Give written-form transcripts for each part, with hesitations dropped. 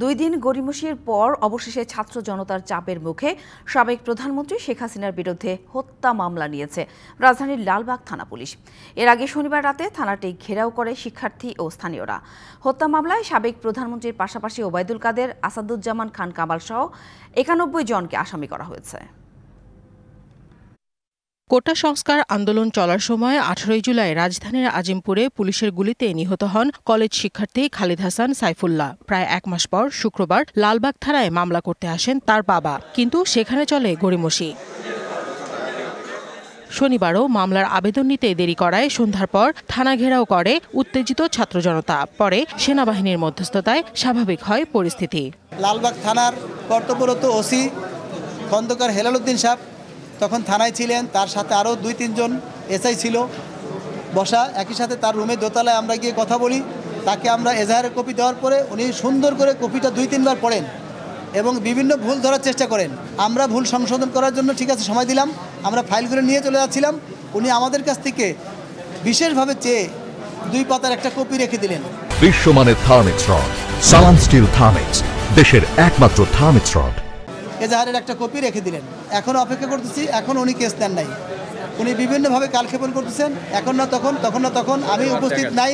2 দিন গড়িমসির পর অবশেষে ছাত্র জনতার চাপের মুখে সাবেক প্রধানমন্ত্রী শেখ হাসিনার বিরুদ্ধে হত্যা মামলা নিয়েছে রাজধানীর লালবাগ থানা পুলিশ। এর আগে শনিবার রাতে থানাটি ঘেরাও করে শিক্ষার্থী ও স্থানীয়রা। হত্যা মামলায় সাবেক প্রধানমন্ত্রীর পাশাপাশি ওবায়দুল কাদের, আসাদুজ্জামান খান কামাল সহ 91 জনকে আসামি করা হয়েছে। কোটা সংস্কার আন্দোলন চলার সময় 18 জুলাই রাজধানীর আজিমপুরে পুলিশের গুলিতে নিহত হন কলেজ শিক্ষার্থী খালিদ হাসান সাইফুল্লাহ। প্রায় 1 মাস পর শুক্রবার লালবাগ থানায় মামলা করতে আসেন তার বাবা, কিন্তু সেখানে চলে গড়িমসি। শনিবারও মামলার আবেদন নিতে দেরি করায় সন্ধ্যার পর থানা ঘেরাও করে উত্তেজিত ছাত্র জনতা। পরে সেনাবাহিনীর মধ্যস্থতায় স্বাভাবিক হয় পরিস্থিতি। লালবাগ থানার কর্তব্যরত ওসি খন্দকার হেলাল উদ্দিন সাহেব তখন থানায় ছিলেন, তার সাথে আরও 2-3 জন এসআই ছিল বসা। একই সাথে তার রুমে দোতলায় আমরা গিয়ে কথা বলি। তাকে আমরা এজাহারের কপি দেওয়ার পরে উনি সুন্দর করে কপিটা 2-3 বার পড়েন এবং বিভিন্ন ভুল ধরার চেষ্টা করেন। আমরা ভুল সংশোধন করার জন্য ঠিক আছে সময় দিলাম, আমরা ফাইলগুলো নিয়ে চলে যাচ্ছিলাম। উনি আমাদের কাছ থেকে বিশেষভাবে চেয়ে 2 পাতার একটা কপি রেখে দিলেন। বিশ্বমানের থার্মিক্স রড, সালাম স্টিল থার্মিক্স, দেশের একমাত্র থার্মিক্স রড। এজাহারের একটা কপি রেখে দিলেন। এখন অপেক্ষা করতেছি, এখন উনি কেস দেন নাই। উনি বিভিন্নভাবে কালক্ষেপণ করতেছেন, এখন না তখন, তখন না তখন, আমি উপস্থিত নাই।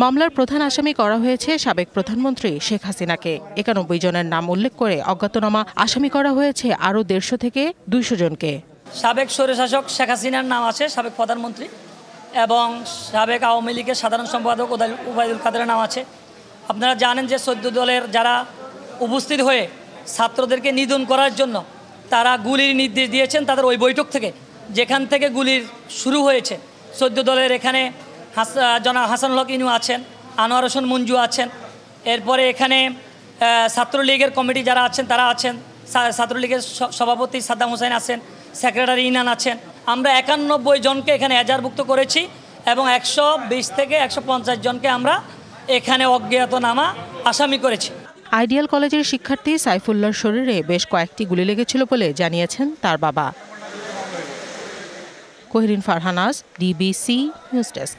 মামলার প্রধান আসামি করা হয়েছে সাবেক প্রধানমন্ত্রী শেখ হাসিনাকে। 91 জনের নাম উল্লেখ করে অজ্ঞাতনামা আসামি করা হয়েছে আরও 150 থেকে 200 জনকে। সাবেক স্বৈরশাসক শেখ হাসিনার নাম আছে, সাবেক প্রধানমন্ত্রী, এবং সাবেক আওয়ামী লীগের সাধারণ সম্পাদক ওবায়দুল কাদেরের নাম আছে। আপনারা জানেন যে 14 দলের যারা উপস্থিত হয়ে ছাত্রদেরকে নিধন করার জন্য তারা গুলির নির্দেশ দিয়েছেন তাদের ওই বৈঠক থেকে, যেখান থেকে গুলির শুরু হয়েছে। 14 দলের এখানে জনাব হাসানুল হক ইনু আছেন, আনোয়ার হোসেন মঞ্জু আছেন, এরপরে এখানে ছাত্রলীগের কমিটি যারা আছেন তারা আছেন, ছাত্রলীগের সভাপতি সাদ্দাম হোসেন আছেন, সেক্রেটারি ইনান আছেন। আমরা 91 জনকে এখানে এজাহারভুক্ত করেছি এবং 120 থেকে 150 জনকে আমরা এখানে অজ্ঞাতনামা আসামি করেছি। আইডিয়াল কলেজের শিক্ষার্থী সাইফুল্লাহর শরীরে বেশ কয়েকটি গুলি লেগেছিল বলে জানিয়েছেন তার বাবা। কোহিরিন ফারহানাজ, ডিবিসি নিউজ ডেস্ক।